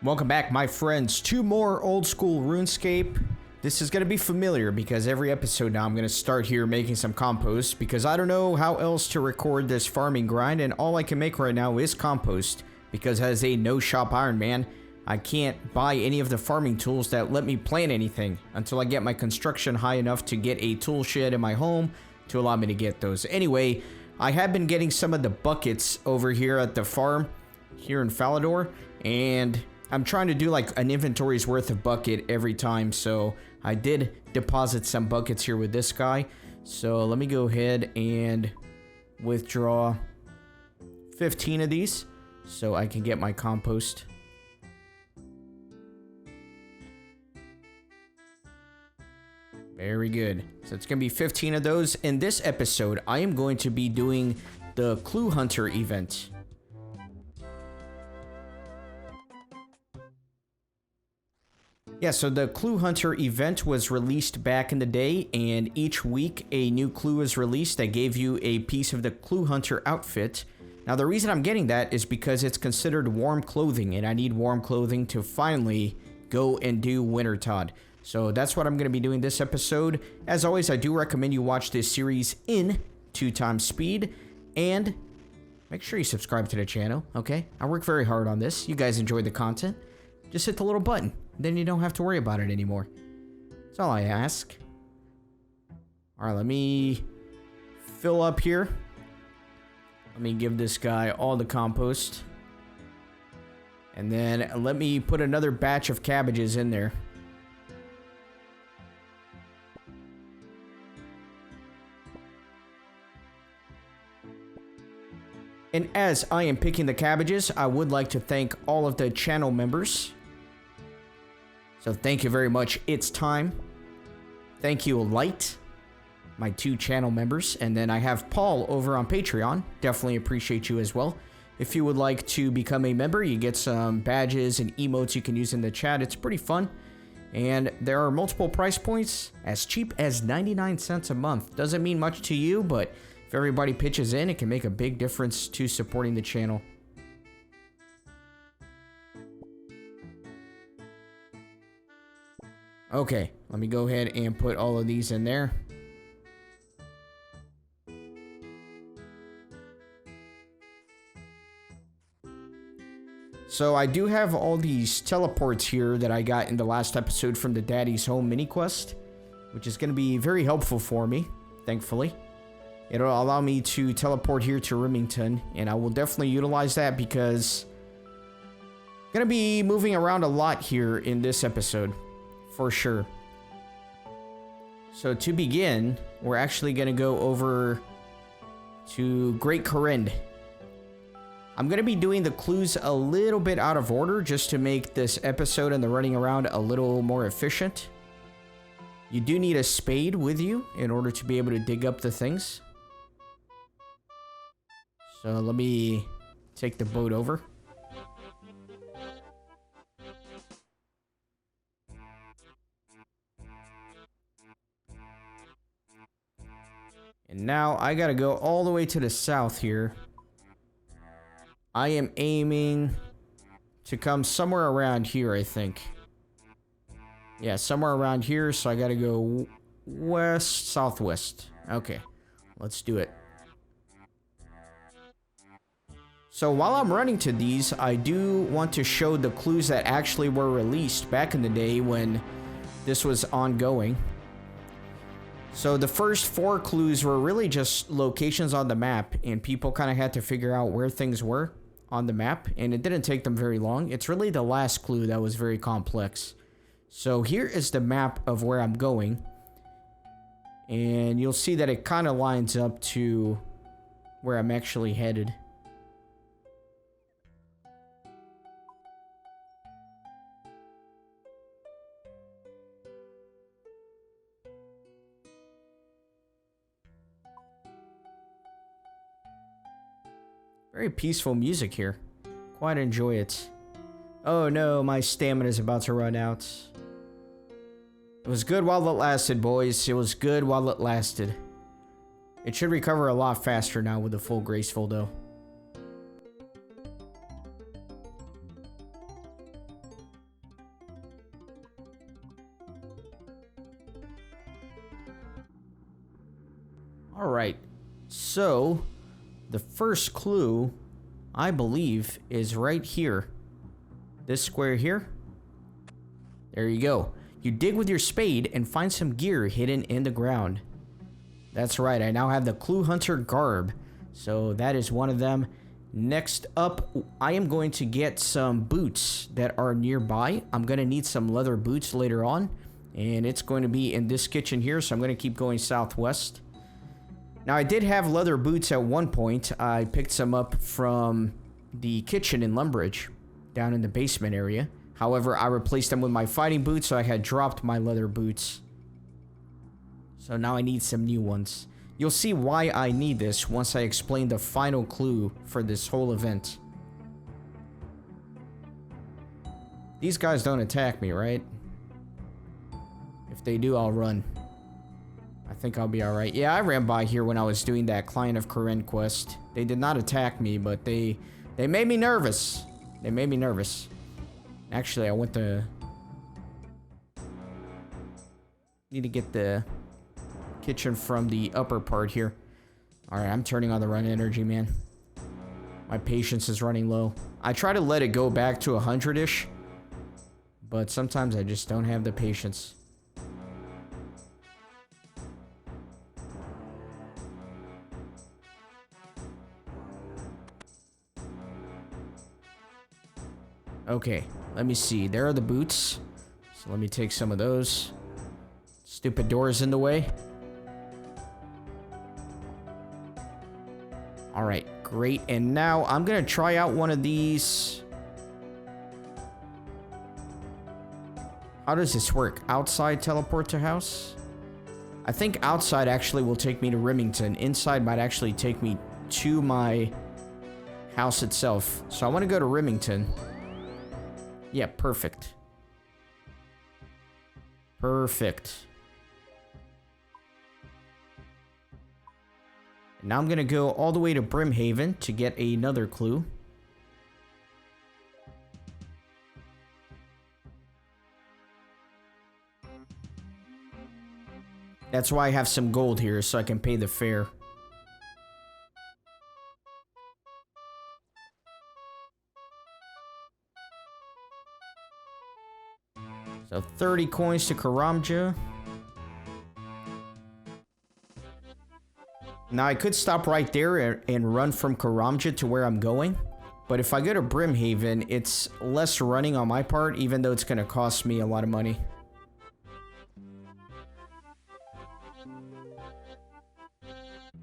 Welcome back, my friends, to more Old School RuneScape. This is going to be familiar because every episode now I'm going to start here making some compost because I don't know how else to record this farming grind, and all I can make right now is compost because as a no-shop Ironman, I can't buy any of the farming tools that let me plant anything until I get my construction high enough to get a tool shed in my home to allow me to get those. Anyway, I have been getting some of the buckets over here at the farm here in Falador, and I'm trying to do like an inventory's worth of bucket every time, so I did deposit some buckets here with this guy. So let me go ahead and withdraw 15 of these so I can get my compost. Very good. So it's going to be 15 of those. In this episode, I am going to be doing the Clue Hunter event. Yeah, so the Clue Hunter event was released back in the day, and each week a new clue is released that gave you a piece of the Clue Hunter outfit. Now, the reason I'm getting that is because it's considered warm clothing, and I need warm clothing to finally go and do Wintertod. So that's what I'm going to be doing this episode. As always, I do recommend you watch this series in 2x speed, and make sure you subscribe to the channel, okay? I work very hard on this. You guys enjoy the content. Just hit the little button. Then you don't have to worry about it anymore. That's all I ask. Alright, let me fill up here. Let me give this guy all the compost. And then let me put another batch of cabbages in there. And as I am picking the cabbages, I would like to thank all of the channel members. So thank you very much. It's time. Thank you, Light, my 2 channel members. And then I have Paul over on Patreon. Definitely appreciate you as well. If you would like to become a member, you get some badges and emotes you can use in the chat. It's pretty fun. And there are multiple price points as cheap as 99 cents a month. Doesn't mean much to you, but if everybody pitches in, it can make a big difference to supporting the channel. Okay, let me go ahead and put all of these in there. So I do have all these teleports here that I got in the last episode from the Daddy's Home mini quest, which is going to be very helpful for me, thankfully. It'll allow me to teleport here to Remington, and I will definitely utilize that because I'm going to be moving around a lot here in this episode. For sure. So to begin, we're actually going to go over to Great Corrend. I'm going to be doing the clues a little bit out of order just to make this episode and the running around a little more efficient. You do need a spade with you in order to be able to dig up the things. So let me take the boat over. And now I gotta go all the way to the south here. I am aiming to come somewhere around here, I think. Yeah, somewhere around here, so I gotta go west, southwest. Okay, let's do it. So while I'm running to these, I do want to show the clues that actually were released back in the day when this was ongoing. So the first 4 clues were really just locations on the map, and people kind of had to figure out where things were on the map, and it didn't take them very long. It's really the last clue that was very complex. So here is the map of where I'm going, and you'll see that it kind of lines up to where I'm actually headed. Very peaceful music here. Quite enjoy it. Oh no, my stamina is about to run out. It was good while it lasted, boys. It was good while it lasted. It should recover a lot faster now with the full graceful, though. All right. So, the first clue, I believe, is right here. This square here. There you go. You dig with your spade and find some gear hidden in the ground. That's right, I now have the Clue Hunter garb. So that is one of them. Next up, I am going to get some boots that are nearby. I'm going to need some leather boots later on. And it's going to be in this kitchen here, so I'm going to keep going southwest. Now, I did have leather boots at one point. I picked some up from the kitchen in Lumbridge, down in the basement area. However, I replaced them with my fighting boots, so I had dropped my leather boots. So now I need some new ones. You'll see why I need this once I explain the final clue for this whole event. These guys don't attack me, right? If they do, I'll run. I think I'll be alright. Yeah, I ran by here when I was doing that Client of Corinne quest. They did not attack me, but they made me nervous. They made me nervous. Actually, I went to... Need to get the kitchen from the upper part here. Alright, I'm turning on the run energy, man. My patience is running low. I try to let it go back to 100-ish, but sometimes I just don't have the patience. Okay, let me see. There are the boots. So let me take some of those. Stupid door is in the way. Alright, great. And now I'm gonna try out one of these. How does this work? Outside teleport to house? I think outside actually will take me to Remington. Inside might actually take me to my house itself. So I want to go to Remington. Yeah, perfect. Perfect. Now I'm gonna go all the way to Brimhaven to get another clue. That's why I have some gold here, so I can pay the fare. So 30 coins to Karamja. Now I could stop right there and run from Karamja to where I'm going. But if I go to Brimhaven, it's less running on my part, even though it's going to cost me a lot of money.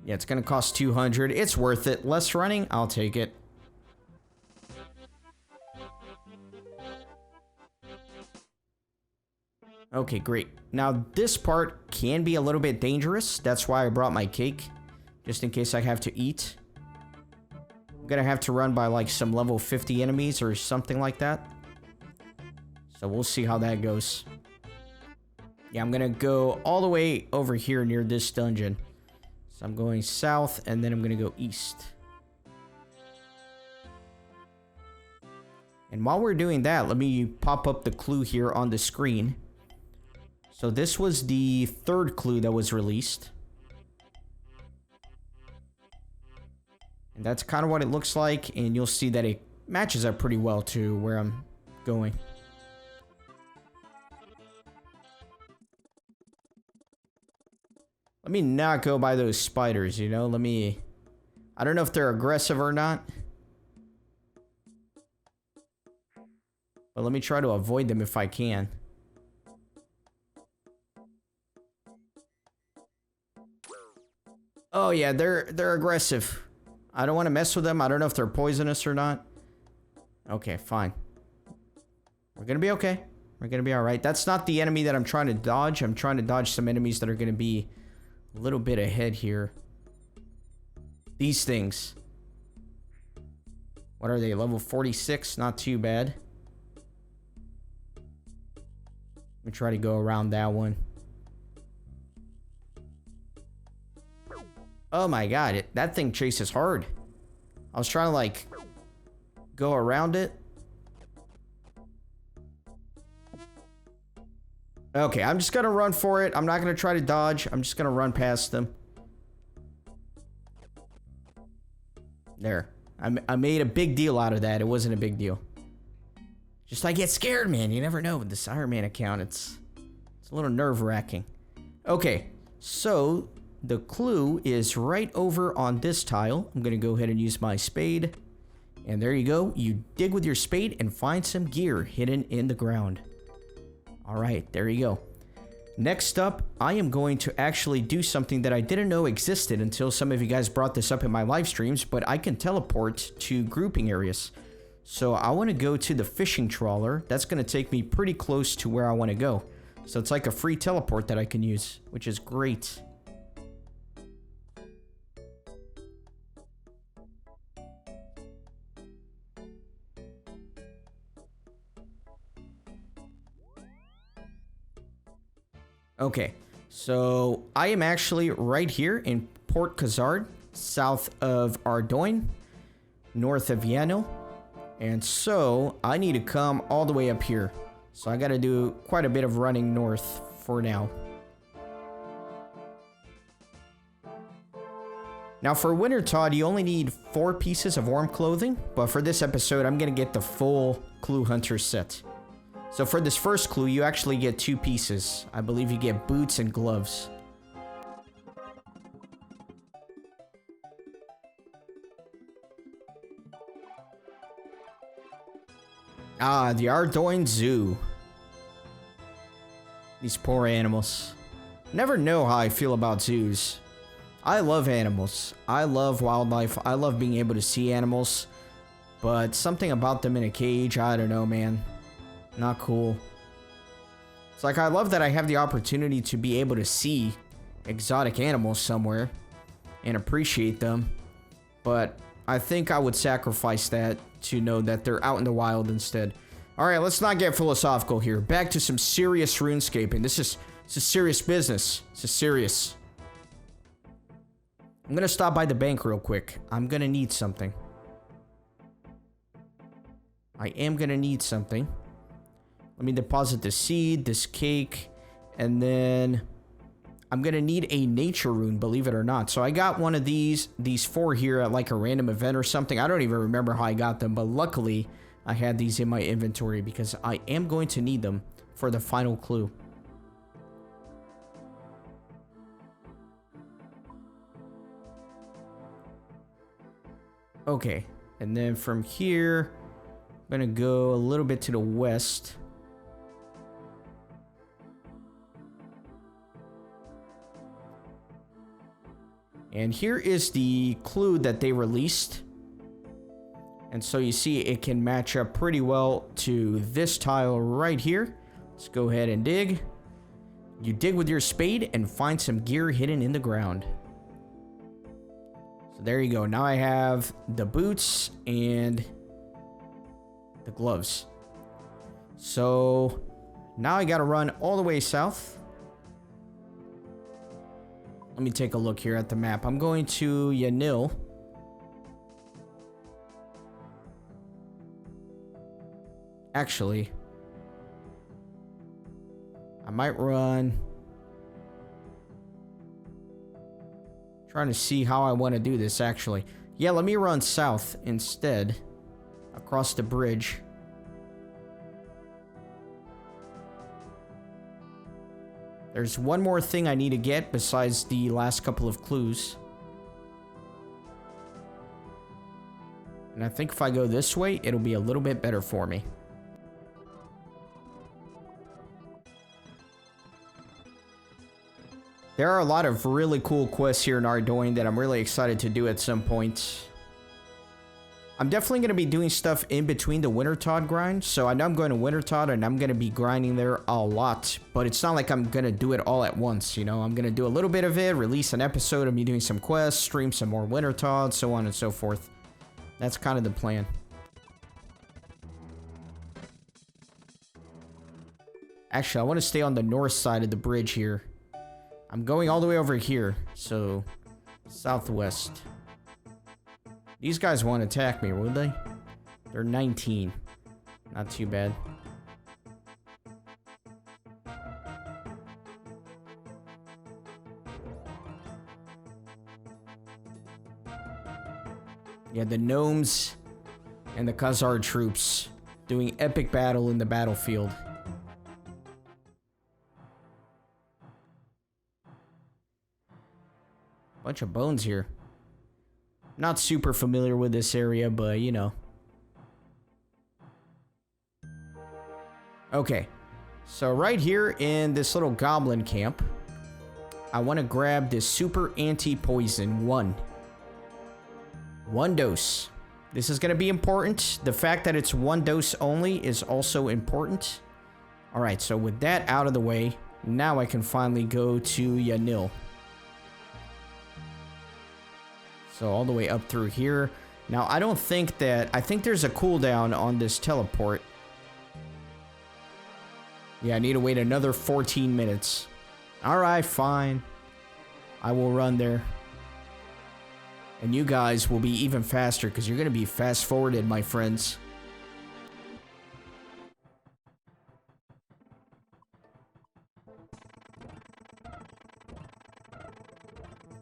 Yeah, it's going to cost 200. It's worth it. Less running, I'll take it. Okay, great. Now, this part can be a little bit dangerous. That's why I brought my cake, just in case I have to eat. I'm gonna have to run by like some level 50 enemies or something like that. So we'll see how that goes. Yeah, I'm gonna go all the way over here near this dungeon. So I'm going south, and then I'm gonna go east. And while we're doing that, let me pop up the clue here on the screen. So this was the third clue that was released. And that's kind of what it looks like, and you'll see that it matches up pretty well to where I'm going. Let me not go by those spiders, you know? I don't know if they're aggressive or not. But let me try to avoid them if I can. Oh yeah, they're aggressive. I don't want to mess with them. I don't know if they're poisonous or not. Okay, fine. We're gonna be okay. We're gonna be alright. That's not the enemy that I'm trying to dodge. I'm trying to dodge some enemies that are gonna be a little bit ahead here. These things. What are they? Level 46? Not too bad. Let me try to go around that one. Oh my god, that thing chases hard. I was trying to like go around it. Okay, I'm just gonna run for it. I'm not gonna try to dodge. I'm just gonna run past them. There. I made a big deal out of that. It wasn't a big deal. Just I get scared, man. You never know with this Iron Man account. It's a little nerve-wracking. Okay, so the clue is right over on this tile. I'm going to go ahead and use my spade. And there you go. You dig with your spade and find some gear hidden in the ground. All right, there you go. Next up, I am going to actually do something that I didn't know existed until some of you guys brought this up in my live streams, but I can teleport to grouping areas. So I want to go to the fishing trawler. That's going to take me pretty close to where I want to go. So it's like a free teleport that I can use, which is great. Okay, so I am actually right here in Port Khazard, south of Ardoin, north of Yano. And so I need to come all the way up here. So I got to do quite a bit of running north for now. Now for Winter Todd, you only need 4 pieces of warm clothing. But for this episode, I'm going to get the full Clue Hunter set. So for this first clue, you actually get 2 pieces. I believe you get boots and gloves. Ah, the Ardoin Zoo. These poor animals. Never know how I feel about zoos. I love animals. I love wildlife. I love being able to see animals. But something about them in a cage, I don't know, man. Not cool. It's like I love that I have the opportunity to be able to see exotic animals somewhere and appreciate them. But I think I would sacrifice that to know that they're out in the wild instead. Alright, let's not get philosophical here. Back to some serious RuneScaping. This is serious business. This is serious. I'm gonna stop by the bank real quick. I'm gonna need something. I am gonna need something. Let me deposit the seed, this cake, and then I'm gonna need a nature rune, believe it or not. So I got one of these 4 here at like a random event or something. I don't even remember how I got them, but luckily I had these in my inventory because I am going to need them for the final clue. Okay, and then from here, I'm gonna go a little bit to the west. And here is the clue that they released. And so you see it can match up pretty well to this tile right here. Let's go ahead and dig. You dig with your spade and find some gear hidden in the ground. So there you go. Now I have the boots and the gloves. So now I gotta run all the way south. Let me take a look here at the map. I'm going to Yanil. Actually, I might run. Trying to see how I want to do this, actually. Yeah, let me run south instead. Across the bridge. There's one more thing I need to get besides the last couple of clues. And I think if I go this way, it'll be a little bit better for me. There are a lot of really cool quests here in Ardoin that I'm really excited to do at some point. I'm definitely going to be doing stuff in between the Winter Todd grind. So I know I'm going to Winter Todd and I'm going to be grinding there a lot. But it's not like I'm going to do it all at once, you know. I'm going to do a little bit of it, release an episode of me doing some quests, stream some more Winter Todd, so on and so forth. That's kind of the plan. Actually, I want to stay on the north side of the bridge here. I'm going all the way over here, so southwest. These guys won't attack me, would they? They're 19. Not too bad. Yeah, the gnomes and the Khazar troops doing epic battle in the battlefield. Bunch of bones here. Not super familiar with this area, but you know. Okay. So right here in this little goblin camp, I want to grab this Superantipoison 1. One dose. This is going to be important. The fact that it's one dose only is also important. Alright, so with that out of the way, now I can finally go to Yanil. So all the way up through here. Now, I don't think that... I think there's a cooldown on this teleport. Yeah, I need to wait another 14 minutes. Alright, fine. I will run there. And you guys will be even faster because you're going to be fast-forwarded, my friends.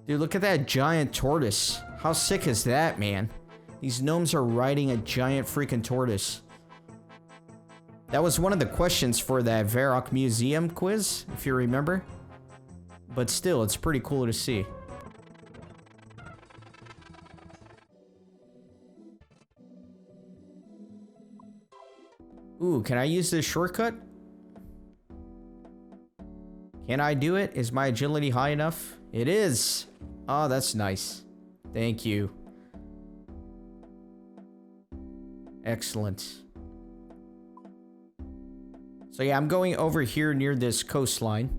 Dude, look at that giant tortoise. How sick is that, man? These gnomes are riding a giant freaking tortoise. That was one of the questions for that Varrock Museum quiz, if you remember. But still, it's pretty cool to see. Ooh, can I use this shortcut? Can I do it? Is my agility high enough? It is. Oh, that's nice. Thank you. Excellent. So yeah, I'm going over here near this coastline.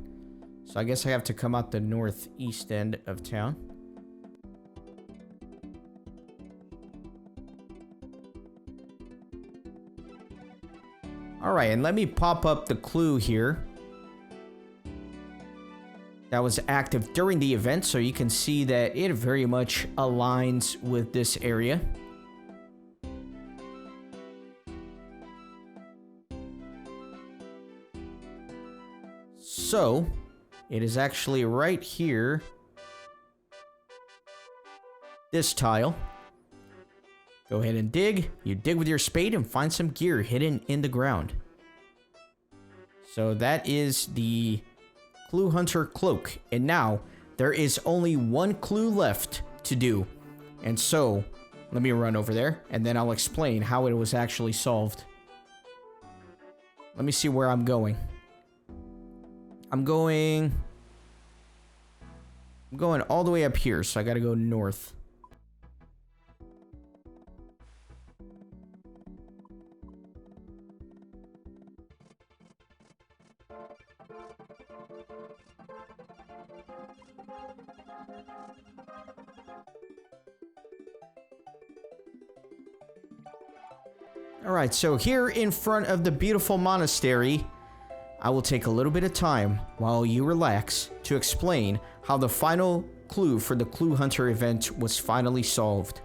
So I guess I have to come out the northeast end of town. Alright, and let me pop up the clue here. That was active during the event, so you can see that it very much aligns with this area. So, it is actually right here. This tile. Go ahead and dig. You dig with your spade and find some gear hidden in the ground. So that is the Clue Hunter Cloak. And now, there is only one clue left to do. And so, let me run over there, and then I'll explain how it was actually solved. Let me see where I'm going. I'm going all the way up here, so I gotta go north. Alright, so here in front of the beautiful monastery, I will take a little bit of time while you relax to explain how the final clue for the Clue Hunter event was finally solved.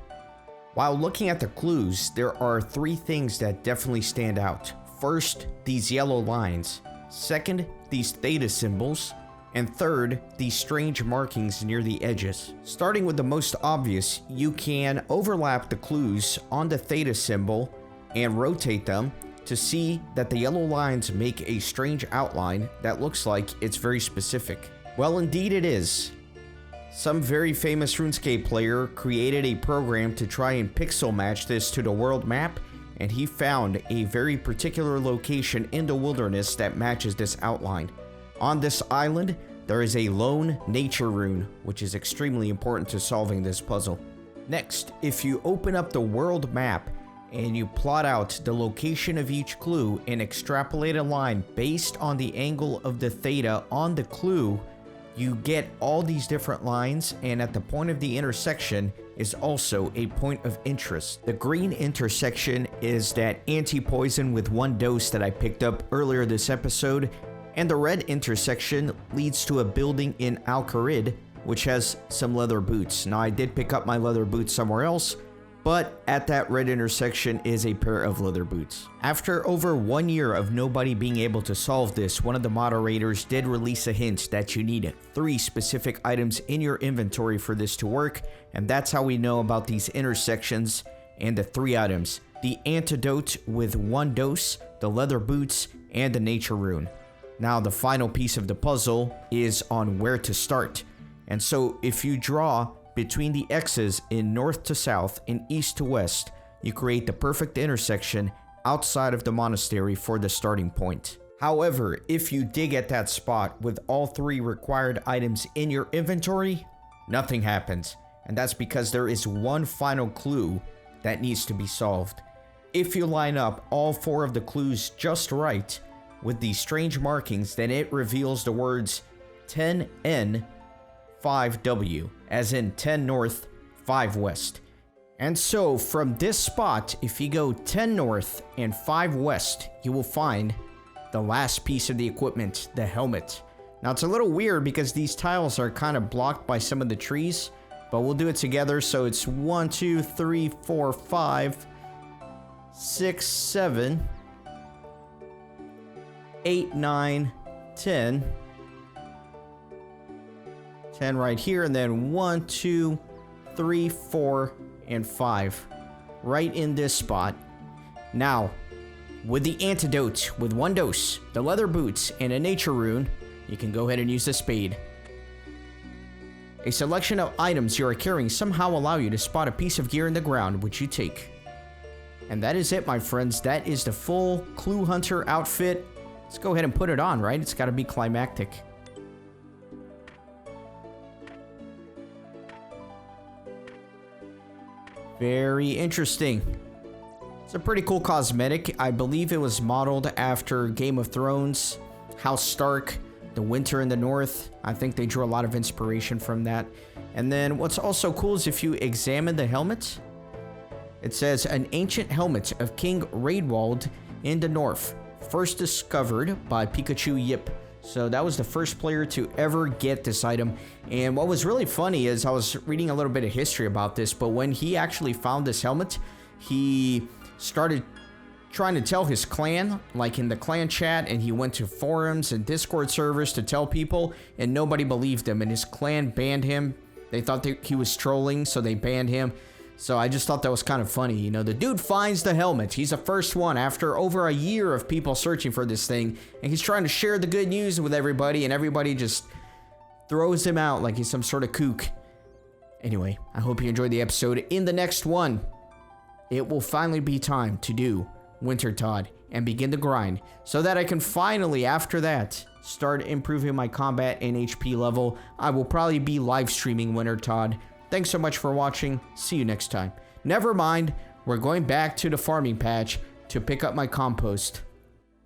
While looking at the clues, there are three things that definitely stand out. First, these yellow lines. Second, these theta symbols. And third, these strange markings near the edges. Starting with the most obvious, you can overlap the clues on the theta symbol and rotate them to see that the yellow lines make a strange outline that looks like it's very specific. Well, indeed it is. Some very famous RuneScape player created a program to try and pixel match this to the world map, and he found a very particular location in the wilderness that matches this outline. On this island, there is a lone nature rune, which is extremely important to solving this puzzle. Next, if you open up the world map and you plot out the location of each clue and extrapolate a line based on the angle of the theta on the clue, you get all these different lines, and at the point of the intersection is also a point of interest. The green intersection is that anti-poison with one dose that I picked up earlier this episode, and the red intersection leads to a building in Al-Kharid, which has some leather boots. Now, I did pick up my leather boots somewhere else, But at that red intersection is a pair of leather boots. After over 1 year of nobody being able to solve this, one of the moderators did release a hint that you need 3 specific items in your inventory for this to work, and that's how we know about these intersections and the 3 items: the antidote with 1 dose, the leather boots, and the nature rune. Now the final piece of the puzzle is on where to start. And so if you draw between the X's in north to south and east to west, you create the perfect intersection outside of the monastery for the starting point. However, if you dig at that spot with all 3 required items in your inventory, nothing happens. And that's because there is one final clue that needs to be solved. If you line up all 4 of the clues just right with these strange markings, then it reveals the words 10N 5W, as in 10 north, 5 west. And so from this spot, if you go 10 north and 5 west, you will find the last piece of the equipment, the helmet. Now it's a little weird because these tiles are kind of blocked by some of the trees, but we'll do it together. So it's 1, 2, 3, 4, 5, 6, 7, 8, 9, 10. 10 right here, and then 1, 2, 3, 4, and 5 right in this spot. Now, with the antidote, with 1 dose, the leather boots, and a nature rune, you can go ahead and use the spade. A selection of items you are carrying somehow allow you to spot a piece of gear in the ground, which you take. And that is it, my friends. That is the full Clue Hunter outfit. Let's go ahead and put it on, right? It's got to be climactic. Very interesting. It's a pretty cool cosmetic. I believe it was modeled after Game of Thrones, House Stark, the winter in the north. I think they drew a lot of inspiration from that. And then what's also cool is if you examine the helmet, it says an ancient helmet of King Raedwald in the north, first discovered by Pikachu Yip. So that was the first player to ever get this item. And what was really funny is I was reading a little bit of history about this, but when he actually found this helmet, he started trying to tell his clan, like in the clan chat, and he went to forums and Discord servers to tell people, and nobody believed him, and his clan banned him. They thought that he was trolling, so they banned him. So I just thought that was kind of funny. You know, the dude finds the helmet. He's the first one after over a year of people searching for this thing. And he's trying to share the good news with everybody. And everybody just throws him out like he's some sort of kook. Anyway, I hope you enjoyed the episode. In the next one, it will finally be time to do Wintertodt and begin the grind. So that I can finally, after that, start improving my combat and HP level. I will probably be live streaming Wintertodt. Thanks so much for watching. See you next time. Never mind, we're going back to the farming patch to pick up my compost.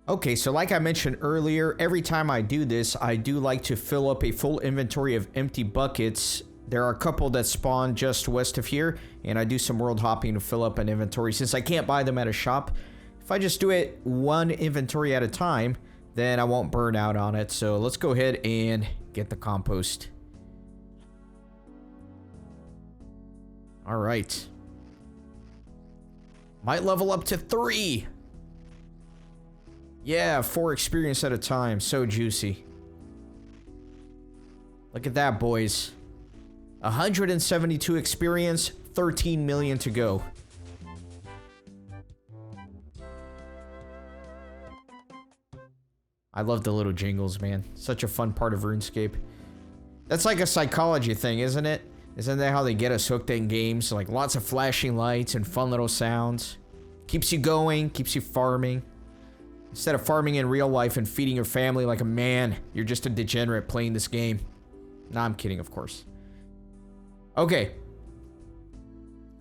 Okay, so like I mentioned earlier, every time I do this, I do like to fill up a full inventory of empty buckets. There are a couple that spawn just west of here, and I do some world hopping to fill up an inventory since I can't buy them at a shop. If I just do it 1 inventory at a time, then I won't burn out on it. So let's go ahead and get the compost. All right. Might level up to 3. Yeah, 4 experience at a time. So juicy. Look at that, boys. 172 experience, 13 million to go. I love the little jingles, man. Such a fun part of RuneScape. That's like a psychology thing, isn't it? Isn't that how they get us hooked in games? Like lots of flashing lights and fun little sounds. Keeps you going, keeps you farming. Instead of farming in real life and feeding your family like a man, you're just a degenerate playing this game. Nah, I'm kidding, of course. Okay.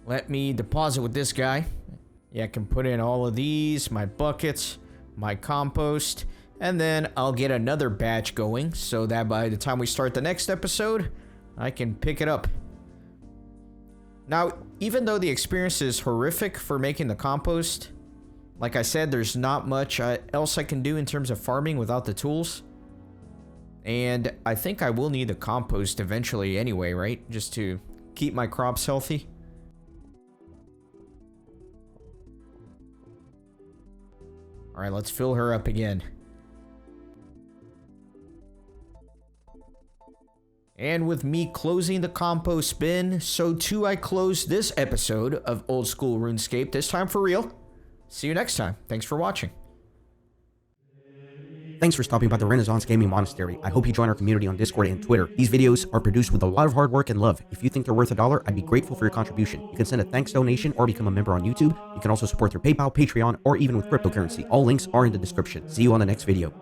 Let me deposit with this guy. Yeah, I can put in all of these, my buckets, my compost, and then I'll get another batch going so that by the time we start the next episode, I can pick it up. Now, even though the experience is horrific for making the compost, like I said, there's not much else I can do in terms of farming without the tools. And I think I will need the compost eventually anyway, right? Just to keep my crops healthy. All right, let's fill her up again. And with me closing the compost bin, so too I close this episode of Old School RuneScape, this time for real. See you next time. Thanks for watching. Thanks for stopping by the Renaissance Gaming Monastery. I hope you join our community on Discord and Twitter. These videos are produced with a lot of hard work and love. If you think they're worth $1, I'd be grateful for your contribution. You can send a thanks donation or become a member on YouTube. You can also support through PayPal, Patreon, or even with cryptocurrency. All links are in the description. See you on the next video.